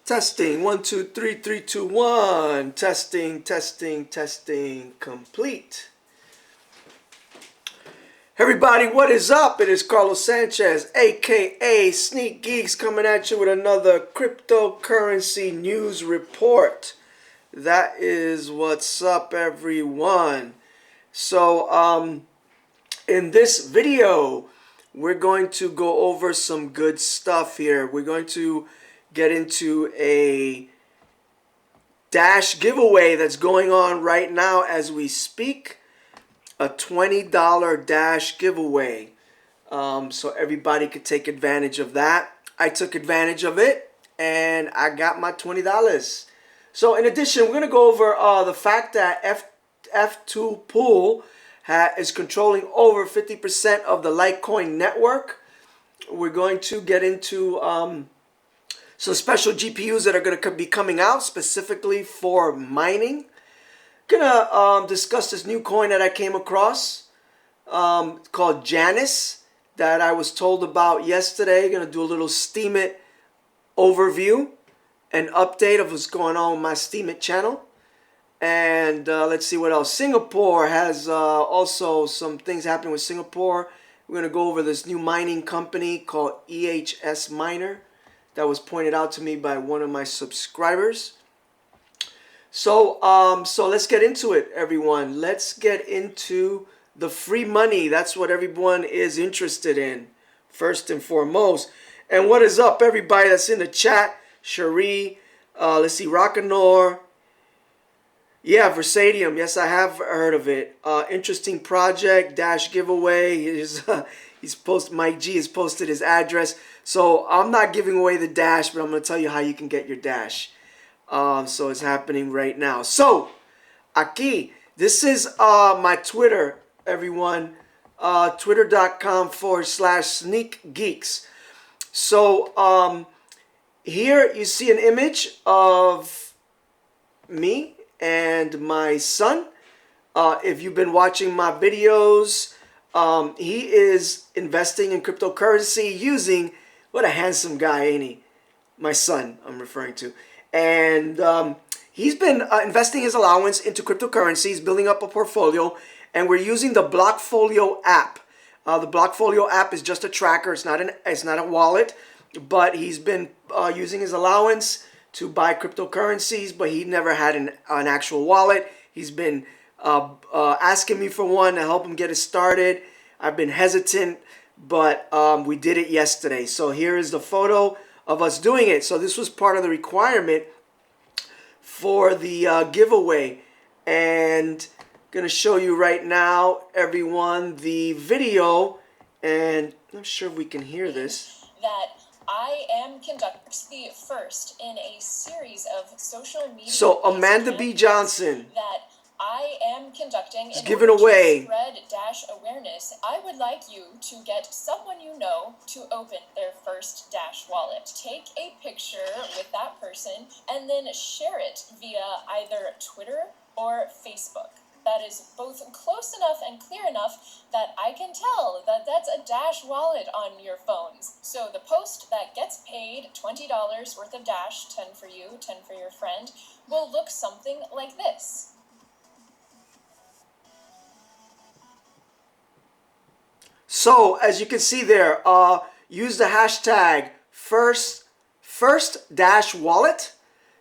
Testing, 1, 2, 3, 3, 2, 1. Testing, testing, testing, complete. Everybody, what is up? It is Carlos Sanchez, aka Sneak Geeks, coming at you with another cryptocurrency news report. That is what's up, everyone. So, in this video, we're going to go over some good stuff here. We're going to get into a Dash giveaway that's going on right now as we speak. A $20 Dash giveaway. So everybody could take advantage of that. I took advantage of it and I got my $20. So in addition, we're going to go over the fact that F2Pool is controlling over 50% of the Litecoin network. We're going to get into some special GPUs that are going to be coming out specifically for mining. Gonna discuss this new coin that I came across called Janus that I was told about yesterday. Gonna do a little Steemit overview and update of what's going on with my Steemit channel. And let's see what else. Singapore has also some things happening with Singapore. We're gonna go over this new mining company called EHS Miner that was pointed out to me by one of my subscribers. So let's get into it, everyone. Let's get into the free money. That's what everyone is interested in, first and foremost. And what is up, everybody that's in the chat? Cherie, let's see, Rockanor. Yeah, Versadium. Yes, I have heard of it. Interesting project, Dash giveaway. Mike G has posted his address. So I'm not giving away the Dash, but I'm going to tell you how you can get your Dash. So it's happening right now. So, aquí, this is my Twitter, everyone. Twitter.com/sneakgeeks. So, here you see an image of me and my son. If you've been watching my videos, he is investing in cryptocurrency using, what a handsome guy, ain't he? My son, I'm referring to. And he's been investing his allowance into cryptocurrencies, building up a portfolio, and we're using the Blockfolio app. The Blockfolio app is just a tracker. It's not a wallet, but he's been using his allowance to buy cryptocurrencies, but he never had an actual wallet. He's been asking me for one to help him get it started. I've been hesitant, but we did it yesterday. So here is the photo of us doing it. So this was part of the requirement for the giveaway. And I'm going to show you right now, everyone, the video. And I'm not sure if we can hear this. That I am conducting the first in a series of social media. So Amanda B. Johnson. That I am conducting is giving away. To spread Dash awareness. I would like you to get someone you know to open their first Dash wallet. Take a picture with that person and then share it via either Twitter or Facebook. That is both close enough and clear enough that I can tell that that's a Dash wallet on your phones. So the post that gets paid $20 worth of Dash, 10 for you, 10 for your friend, will look something like this. So, as you can see there, use the hashtag first Dash wallet.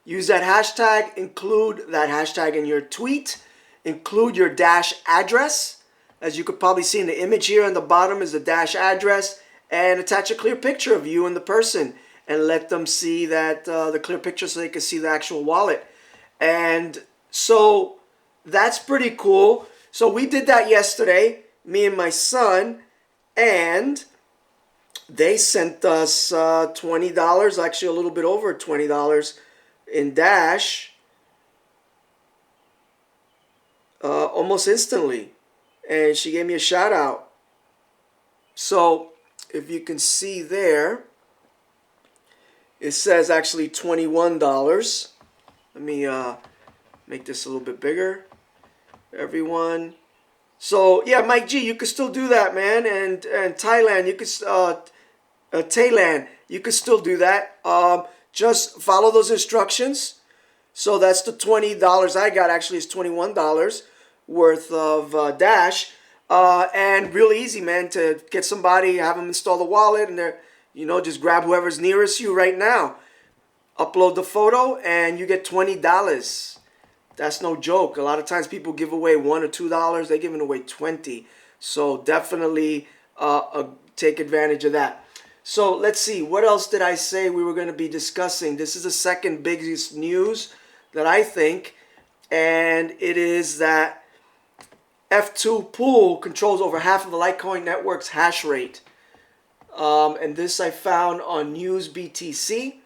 Use that hashtag, include that hashtag in your tweet. Include your Dash address. As you could probably see in the image here on the bottom is the Dash address. And attach a clear picture of you and the person. And let them see that the clear picture so they can see the actual wallet. And so, that's pretty cool. So, we did that yesterday, me and my son. And they sent us $20, actually a little bit over $20 in Dash almost instantly. And she gave me a shout out. So if you can see there, it says actually $21. Let me make this a little bit bigger, everyone. So yeah, Mike G, you could still do that, man, and Thailand, you could Thailand, you could still do that. Just follow those instructions. So that's the $20 I got. Actually, it's $21 worth of Dash. And real easy, man, to get somebody, have them install the wallet, and they're, just grab whoever's nearest you right now. Upload the photo, and you get $20. That's no joke. A lot of times people give away $1 or $2. They're giving away 20. So definitely take advantage of that. So let's see. What else did I say we were going to be discussing? This is the second biggest news that I think. And it is that F2Pool controls over half of the Litecoin network's hash rate. And this I found on News BTC.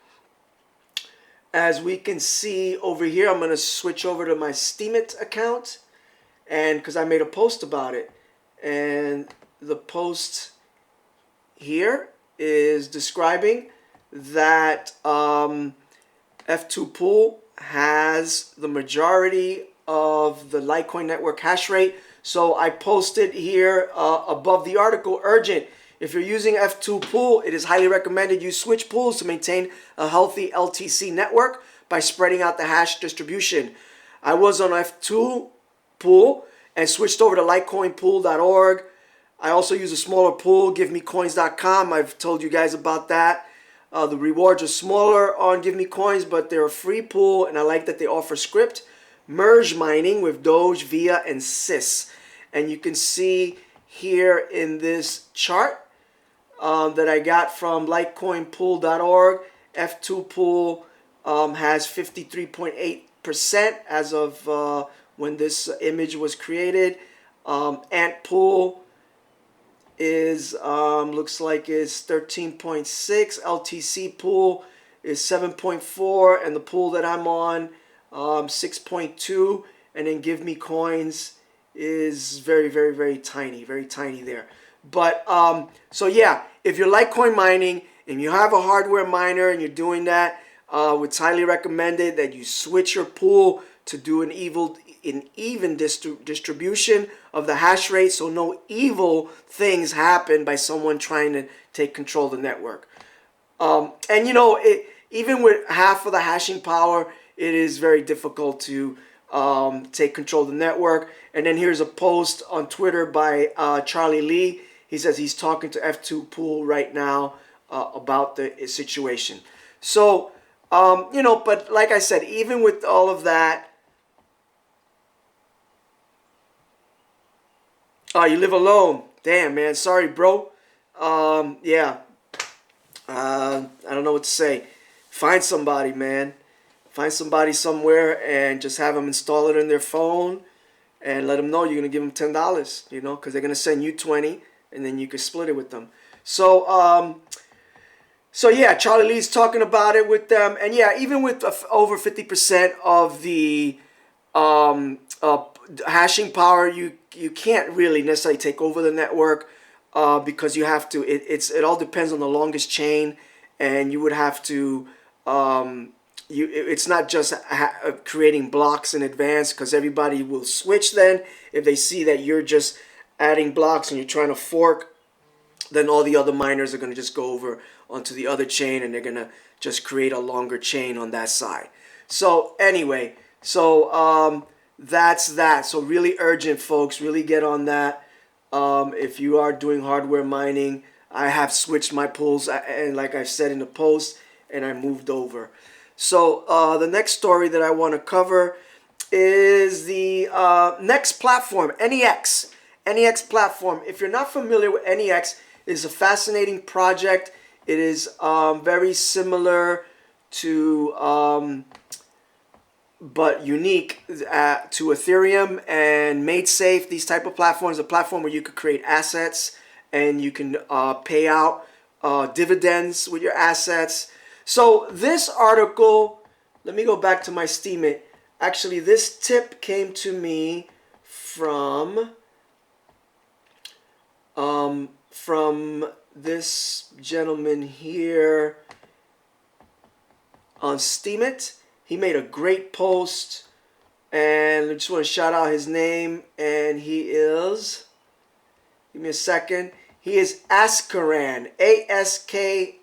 As we can see over here, I'm going to switch over to my Steemit account, and because I made a post about it. And the post here is describing that F2Pool has the majority of the Litecoin network hash rate. So I posted here above the article, urgent. If you're using F2Pool, it is highly recommended you switch pools to maintain a healthy LTC network by spreading out the hash distribution. I was on F2Pool and switched over to litecoinpool.org. I also use a smaller pool, givemecoins.com. I've told you guys about that. The rewards are smaller on Give Me Coins, but they're a free pool, and I like that they offer script merge mining with Doge, VIA, and SYS. And you can see here in this chart that I got from litecoinpool.org, F2Pool has 53.8% as of when this image was created. Ant Pool is looks like is 13.6. LTC Pool is 7.4, and the pool that I'm on 6.2, and then Give Me Coins is very, very, very tiny there. But so yeah, if you're Litecoin mining and you have a hardware miner and you're doing that, it's highly recommended that you switch your pool to do an even distribution of the hash rate, so no evil things happen by someone trying to take control of the network. And even with half of the hashing power, it is very difficult to take control of the network. And then here's a post on Twitter by Charlie Lee. He says he's talking to F2Pool right now about the situation. So, but like I said, even with all of that, you live alone. Damn, man. Sorry, bro. Yeah. I don't know what to say. Find somebody, man. Find somebody somewhere and just have them install it in their phone and let them know you're going to give them $10, because they're going to send you 20 and then you can split it with them. So, so yeah, Charlie Lee's talking about it with them. And yeah, even with over 50% of the hashing power, you can't really necessarily take over the network because you have to, it all depends on the longest chain, and you would have to, it's not just creating blocks in advance, because everybody will switch then. If they see that you're just adding blocks and you're trying to fork, then all the other miners are going to just go over onto the other chain, and they're going to just create a longer chain on that side. So anyway, so that's that. So really urgent, folks. Really get on that. If you are doing hardware mining, I have switched my pools, and like I said in the post, and I moved over. So the next story that I want to cover is the next platform, NEX. NEX platform. If you're not familiar with NEX, it is a fascinating project. It is very similar to, but unique to Ethereum and made safe. These type of platforms, a platform where you could create assets and you can pay out dividends with your assets. So this article, let me go back to my Steemit. Actually, this tip came to me from this gentleman here on Steemit. He made a great post, and I just want to shout out his name, and he is, give me a second, he is Askaran, Askaran.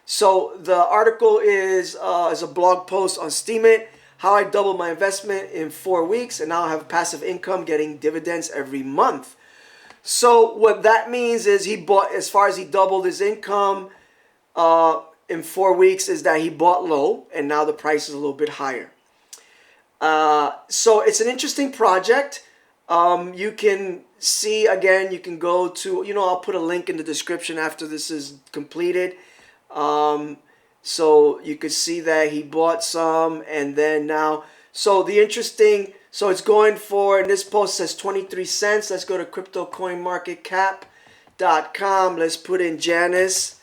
So the article is a blog post on Steemit, how I doubled my investment in 4 weeks and now I have passive income getting dividends every month. So what that means is he bought, as far as he doubled his income in 4 weeks, is that he bought low and now the price is a little bit higher. So it's an interesting project. You can see, again, you can go to, I'll put a link in the description after this is completed. So you could see that he bought some and then now, so it's going for, and this post says 23 cents. Let's go to cryptocoinmarketcap.com. Let's put in Janus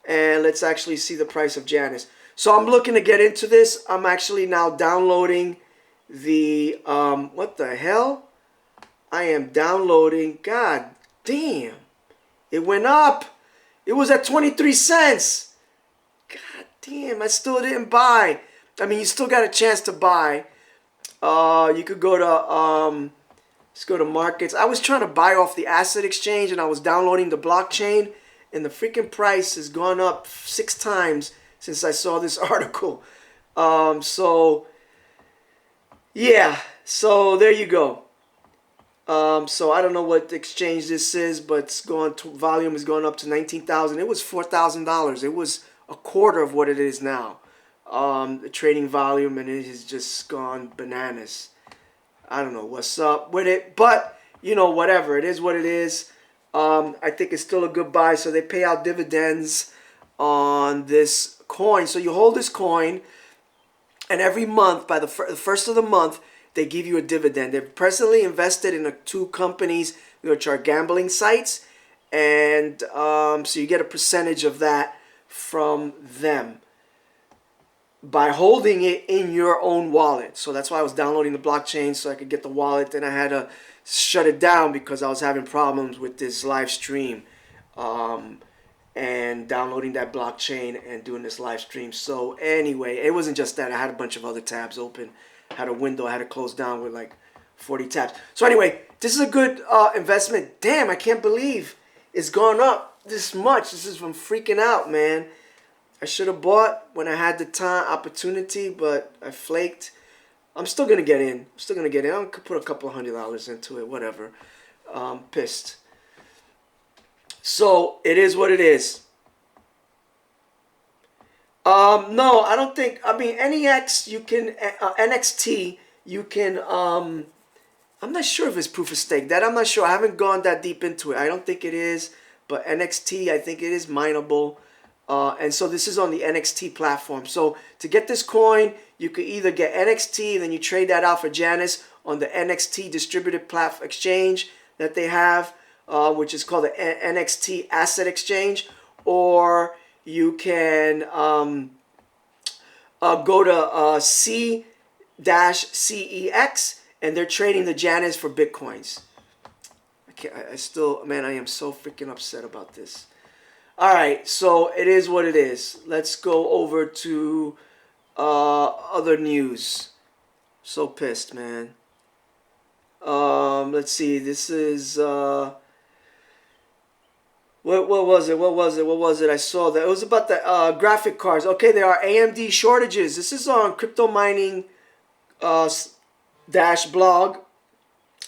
and let's actually see the price of Janus. So I'm looking to get into this. I'm actually now downloading the, what the hell? I am downloading, god damn. It went up. It was at 23 cents. God damn, I still didn't buy. I mean, you still got a chance to buy. You could go to, let's go to markets. I was trying to buy off the asset exchange and I was downloading the blockchain and the freaking price has gone up 6 times since I saw this article. So, yeah, so there you go. So I don't know what exchange this is, but it's volume is going up to 19,000. It was $4,000. It was a quarter of what it is now. The trading volume, and it has just gone bananas. I don't know what's up with it, but whatever. It is what it is. I think it's still a good buy. So they pay out dividends on this coin. So you hold this coin, and every month, by the first of the month, they give you a dividend. They're presently invested in 2 companies which are gambling sites, and so you get a percentage of that from them by holding it in your own wallet. So that's why I was downloading the blockchain so I could get the wallet. Then I had to shut it down because I was having problems with this live stream and downloading that blockchain and doing this live stream. So anyway, it wasn't just that. I had a bunch of other tabs open. Had a window I had to close down with like 40 tabs. So anyway, this is a good investment. Damn, I can't believe it's gone up this much. I'm freaking out, man. I should have bought when I had the opportunity, but I flaked. I'm still gonna get in. I could put a couple of $100 into it, whatever. Pissed. So it is what it is. No, I don't think. I mean, NEX, you can NXT, you can. I'm not sure if it's proof of stake. That I'm not sure. I haven't gone that deep into it. I don't think it is, but NXT, I think it is mineable. And so this is on the NXT platform. So to get this coin, you could either get NXT, then you trade that out for Janus on the NXT distributed platform exchange that they have, which is called the NXT Asset Exchange, or you can go to C-CEX, and they're trading the Janus for Bitcoins. I am so freaking upset about this. All right, so it is what it is. Let's go over to other news. So pissed, man. Let's see. This is what was it? I saw that it was about the graphic cards. Okay, there are AMD shortages. This is on Crypto Mining dash blog. I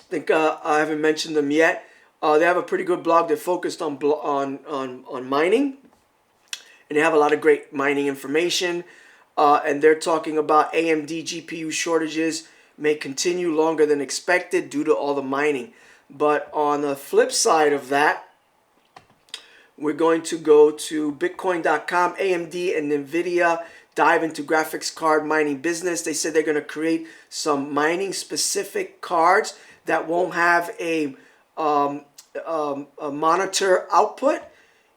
think I haven't mentioned them yet. They have a pretty good blog. They're focused on mining, and they have a lot of great mining information. And they're talking about AMD GPU shortages may continue longer than expected due to all the mining. But on the flip side of that, we're going to go to Bitcoin.com. AMD and NVIDIA dive into graphics card mining business. They said they're going to create some mining specific cards that won't have a monitor output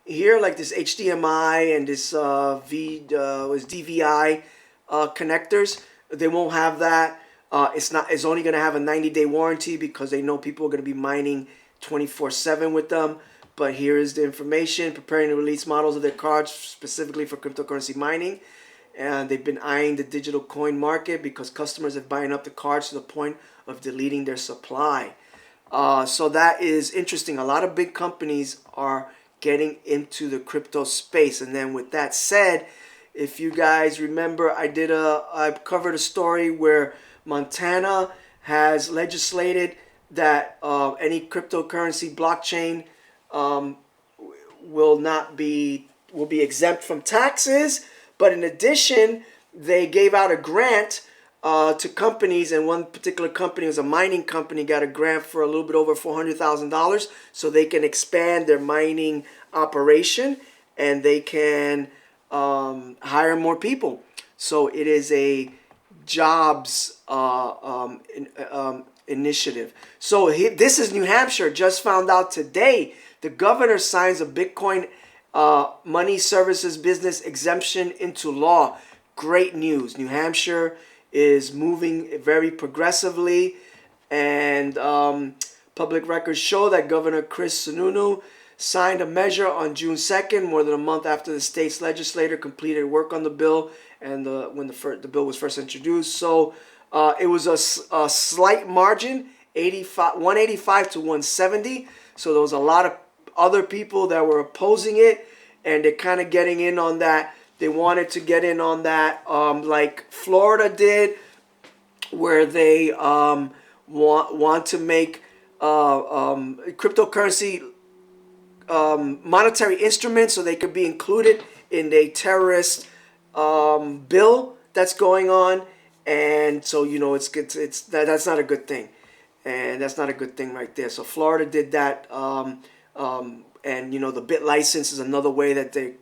here, like this HDMI and this DVI connectors. They won't have that. It's only going to have a 90-day warranty because they know people are going to be mining 24/7 with them. But here is the information: preparing to release models of their cards specifically for cryptocurrency mining. And they've been eyeing the digital coin market because customers are buying up the cards to the point of deleting their supply. So that is interesting. A lot of big companies are getting into the crypto space. And then with that said, if you guys remember, I covered a story where Montana has legislated that any cryptocurrency blockchain will be exempt from taxes. But in addition, they gave out a grant to companies, and one particular company was a mining company, got a grant for a little bit over $400,000 so they can expand their mining operation and they can hire more people. So it is a jobs initiative. So this is New Hampshire. Just found out today the governor signs a Bitcoin money services business exemption into law. Great news. New Hampshire is moving very progressively, and public records show that Governor Chris Sununu signed a measure on June 2nd, more than a month after the state's legislature completed work on the bill and when the bill was first introduced. So it was a slight margin, 185 to 170. So there was a lot of other people that were opposing it, and they're kind of getting in on that. They wanted to get in on that, like Florida did, where they want to make cryptocurrency monetary instruments so they could be included in a terrorist bill that's going on. And so, you know, that's not a good thing, and that's not a good thing right there. So Florida did that, and you know, the bit license is another way that they're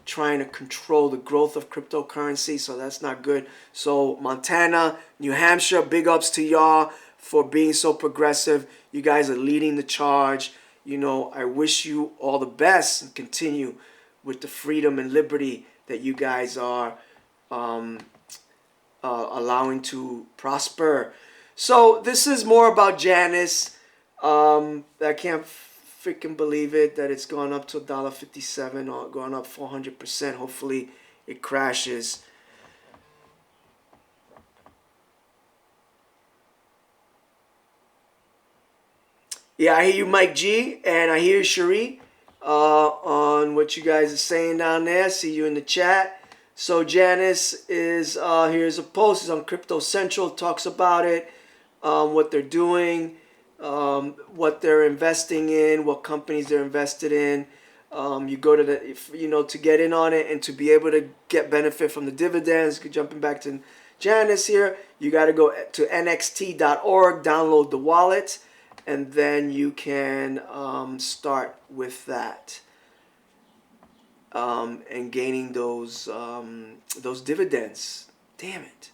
trying to control the growth of cryptocurrency, so that's not good. So Montana, New Hampshire, big ups to y'all for being so progressive. You guys are leading the charge. You know, I wish you all the best and continue with the freedom and liberty that you guys are allowing to prosper. So this is more about Janus. I can't freaking believe it that it's gone up to $1.57 or gone up 400%. Hopefully it crashes. Yeah, I hear you, Mike G, and I hear Cherie on what you guys are saying down there. See you in the chat. So Janus is here's a post. It's on Crypto Central. Talks about it, what they're doing, what they're investing in, what companies they're invested in. You go to to get in on it and to be able to get benefit from the dividends. Jumping back to Janus here, you got to go to nxt.org, download the wallet, and then you can start with that and gaining those dividends. Damn it.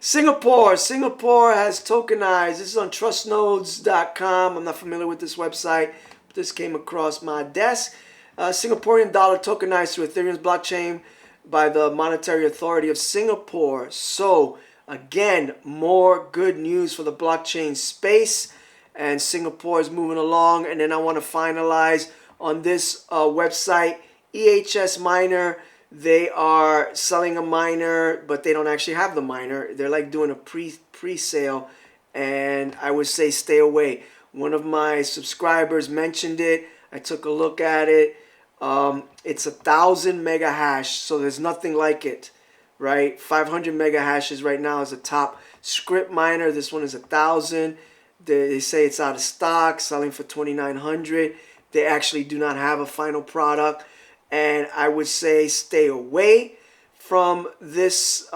Singapore has tokenized. This is on trustnodes.com. I'm not familiar with this website, but this came across my desk. Singaporean dollar tokenized through Ethereum's blockchain by the Monetary Authority of Singapore. So again, more good news for the blockchain space, and Singapore is moving along. And then I want to finalize on this website, EHS Miner. They are selling a miner, but they don't actually have the miner. They're like doing a pre-sale, and I would say stay away. One of my subscribers mentioned it. I took a look at it. It's 1,000 mega hash, so there's nothing like it, right? 500 mega hashes right now is the top script miner. This one is 1,000. They say it's out of stock, selling for 2,900. They actually do not have a final product. And I would say stay away from this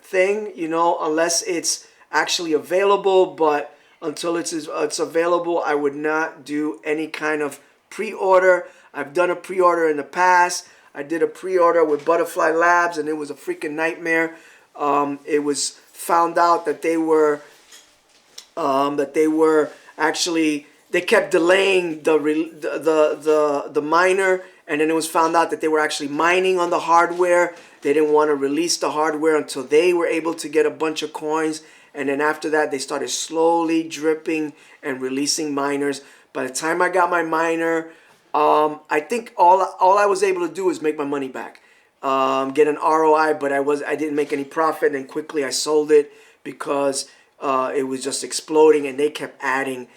thing, unless it's actually available. But until it's available, I would not do any kind of pre-order. I've done a pre-order in the past. I did a pre-order with Butterfly Labs, and it was a freaking nightmare. It was found out that they were actually, they kept delaying the miner. And then it was found out that they were actually mining on the hardware. They didn't want to release the hardware until they were able to get a bunch of coins. And then after that, they started slowly dripping and releasing miners. By the time I got my miner, I think all I was able to do was make my money back, get an ROI, but I didn't make any profit. And quickly I sold it because it was just exploding, and they kept adding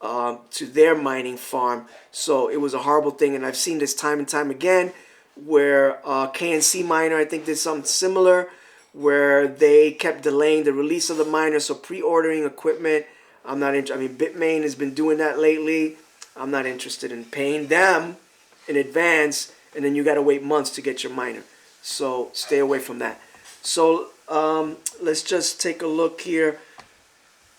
to their mining farm. So it was a horrible thing, and I've seen this time and time again, where KNC Miner, I think, did something similar, where they kept delaying the release of the miner, so pre-ordering equipment. I'm not interested. I mean, Bitmain has been doing that lately. I'm not interested in paying them in advance, and then you got to wait months to get your miner. So stay away from that. So let's just take a look here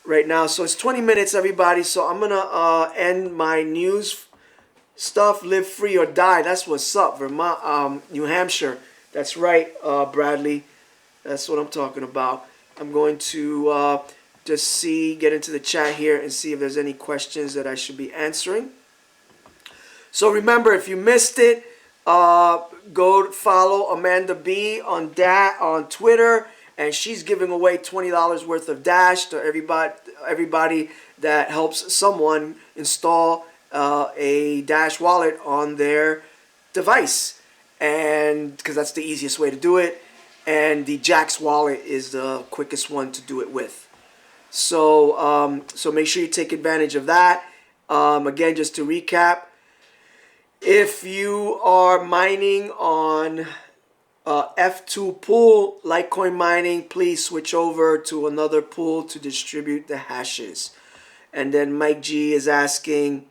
right now. So it's 20 minutes, everybody. So I'm gonna end my news stuff. Live free or die. That's what's up, Vermont, New Hampshire. That's right, Bradley. That's what I'm talking about. I'm going to just get into the chat here and see if there's any questions that I should be answering. So remember, if you missed it, go follow Amanda B on Twitter, and she's giving away $20 worth of Dash to everybody that helps someone install a Dash wallet on their device, and because that's the easiest way to do it, and the Jax wallet is the quickest one to do it with. So so make sure you take advantage of that. Again, just to recap, if you are mining on F2Pool, Litecoin mining, please switch over to another pool to distribute the hashes. And then Mike G is asking,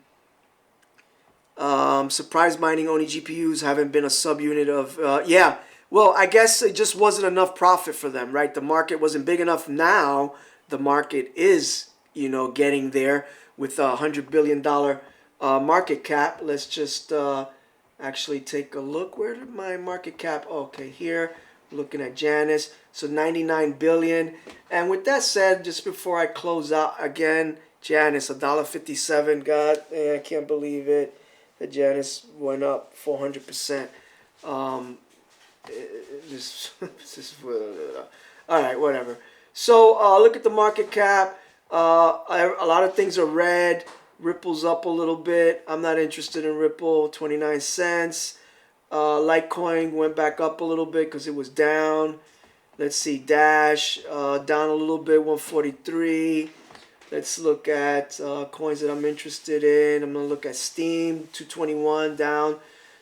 surprise mining only GPUs haven't been a subunit of, yeah. Well, I guess it just wasn't enough profit for them, right? The market wasn't big enough. Now the market is, getting there with a $100 billion market cap. Let's just actually take a look. Where did my market cap? Okay, here, looking at Janus. So 99 billion. And with that said, just before I close out again, Janus, $1.57. God, I can't believe it. The Janus went up 400%. All right, whatever. So look at the market cap. A lot of things are red. Ripple's up a little bit. I'm not interested in Ripple. 29 cents. Litecoin went back up a little bit because it was down. Let's see, Dash down a little bit, 143. Let's look at coins that I'm interested in. I'm gonna look at Steem, 221 down.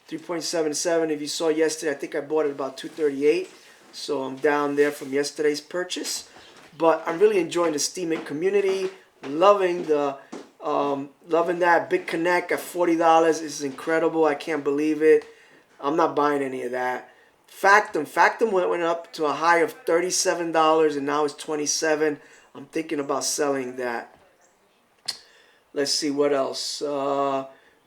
3.77. If you saw yesterday, I think I bought it about 238. So I'm down there from yesterday's purchase. But I'm really enjoying the Steemit community. Loving the loving that. Big Connect at $40 is incredible. I can't believe it. I'm not buying any of that. Factum went up to a high of $37 and now it's $27. I'm thinking about selling that. Let's see what else.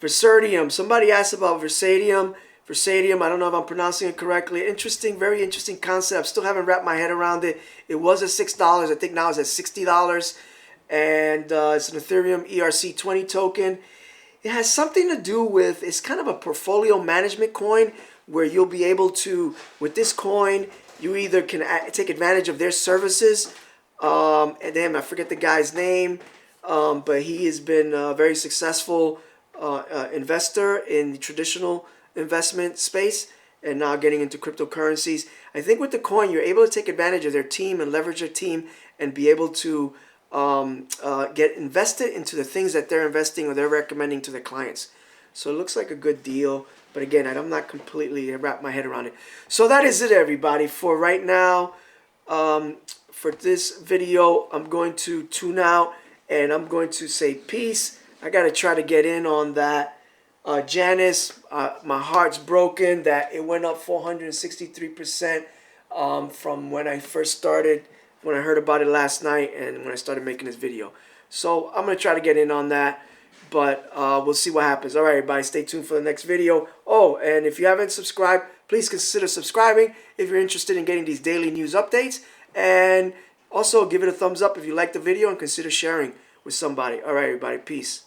Versadium. Somebody asked about Versadium. Versadium, I don't know if I'm pronouncing it correctly. Interesting, very interesting concept. Still haven't wrapped my head around it. It was at $6. I think now it's at $60. And it's an Ethereum ERC20 token. It has something to do with, it's kind of a portfolio management coin where you'll be able to, with this coin, you either can take advantage of their services. And then I forget the guy's name, but he has been a very successful investor in the traditional investment space and now getting into cryptocurrencies. I think with the coin, you're able to take advantage of their team and leverage their team and be able to get invested into the things that they're investing or they're recommending to their clients. So it looks like a good deal. But again, I'm not completely wrapped my head around it. So that is it, everybody. For right now, for this video, I'm going to tune out and I'm going to say peace. I got to try to get in on that. Janus, my heart's broken that it went up 463% from when I first started, when I heard about it last night and when I started making this video. So I'm going to try to get in on that, but we'll see what happens. All right, everybody, stay tuned for the next video. Oh, and if you haven't subscribed, please consider subscribing if you're interested in getting these daily news updates. And also give it a thumbs up if you like the video and consider sharing with somebody. All right, everybody, peace.